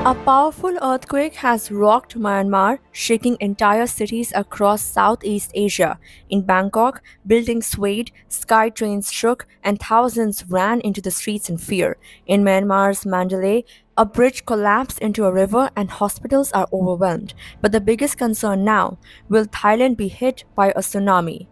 A powerful earthquake has rocked Myanmar, shaking entire cities across Southeast Asia. In Bangkok, buildings swayed, sky trains shook, and thousands ran into the streets in fear. In Myanmar's Mandalay, a bridge collapsed into a river and hospitals are overwhelmed. But the biggest concern now, will Thailand be hit by a tsunami?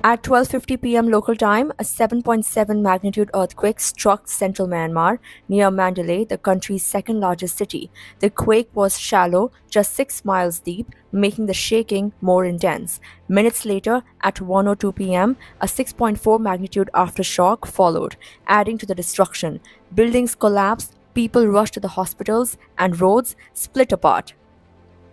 At 12:50 p.m. local time, a 7.7 magnitude earthquake struck central Myanmar near Mandalay, the country's second largest city. The quake was shallow, just 6 miles deep, making the shaking more intense. Minutes later, at 1:02 p.m., a 6.4 magnitude aftershock followed, adding to the destruction. Buildings collapsed, people rushed to the hospitals, and roads split apart.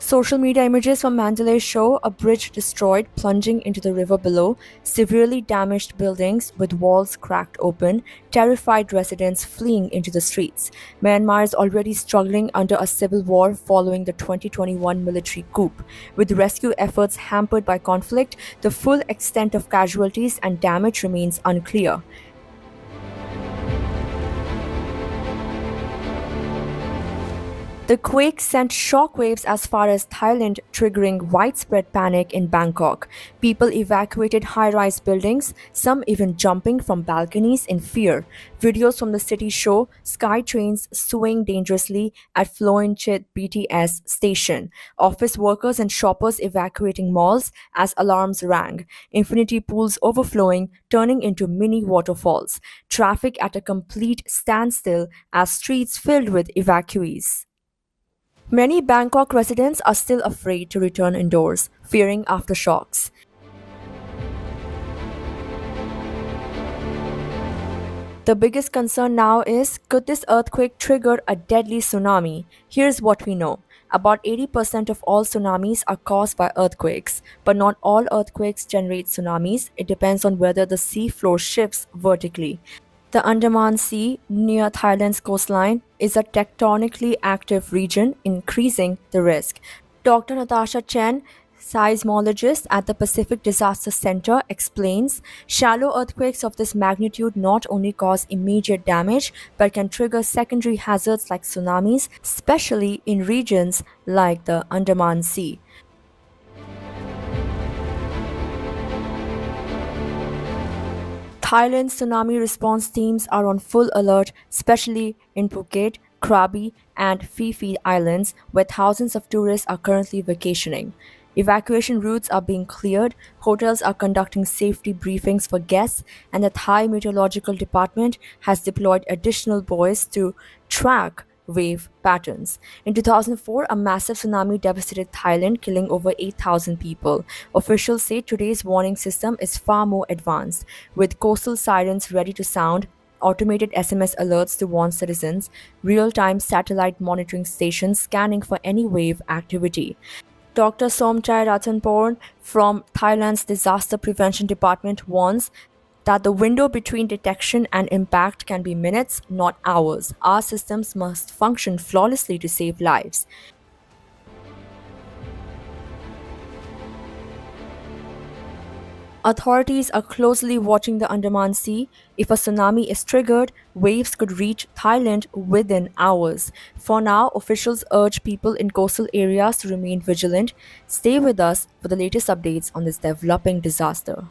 Social media images from Mandalay show a bridge destroyed, plunging into the river below, severely damaged buildings with walls cracked open, terrified residents fleeing into the streets. Myanmar is already struggling under a civil war following the 2021 military coup. With rescue efforts hampered by conflict, the full extent of casualties and damage remains unclear. The quake sent shockwaves as far as Thailand, triggering widespread panic in Bangkok. People evacuated high rise buildings, some even jumping from balconies in fear. Videos from the city show sky trains swaying dangerously at Floinchit BTS station, office workers and shoppers evacuating malls as alarms rang, infinity pools overflowing, turning into mini waterfalls, traffic at a complete standstill as streets filled with evacuees. Many Bangkok residents are still afraid to return indoors, fearing aftershocks. The biggest concern now is, could this earthquake trigger a deadly tsunami? Here's what we know. About 80% of all tsunamis are caused by earthquakes, but not all earthquakes generate tsunamis. It depends on whether the sea floor shifts vertically. The Andaman Sea, near Thailand's coastline, is a tectonically active region, increasing the risk. Dr. Natasha Chen, seismologist at the Pacific Disaster Center, explains shallow earthquakes of this magnitude not only cause immediate damage but can trigger secondary hazards like tsunamis, especially in regions like the Andaman Sea. Thailand's tsunami response teams are on full alert, especially in Phuket, Krabi, and Phi Phi Islands, where thousands of tourists are currently vacationing. Evacuation routes are being cleared, hotels are conducting safety briefings for guests, and the Thai Meteorological Department has deployed additional buoys to track wave patterns. In 2004, a massive tsunami devastated Thailand, killing over 8,000 people. Officials say today's warning system is far more advanced, with coastal sirens ready to sound, automated SMS alerts to warn citizens, real time satellite monitoring stations scanning for any wave activity. Dr. Somchai Ratanporn from Thailand's Disaster Prevention Department warns that the window between detection and impact can be minutes, not hours. Our systems must function flawlessly to save lives. Authorities are closely watching the Andaman Sea. If a tsunami is triggered, waves could reach Thailand within hours. For now, officials urge people in coastal areas to remain vigilant. Stay with us for the latest updates on this developing disaster.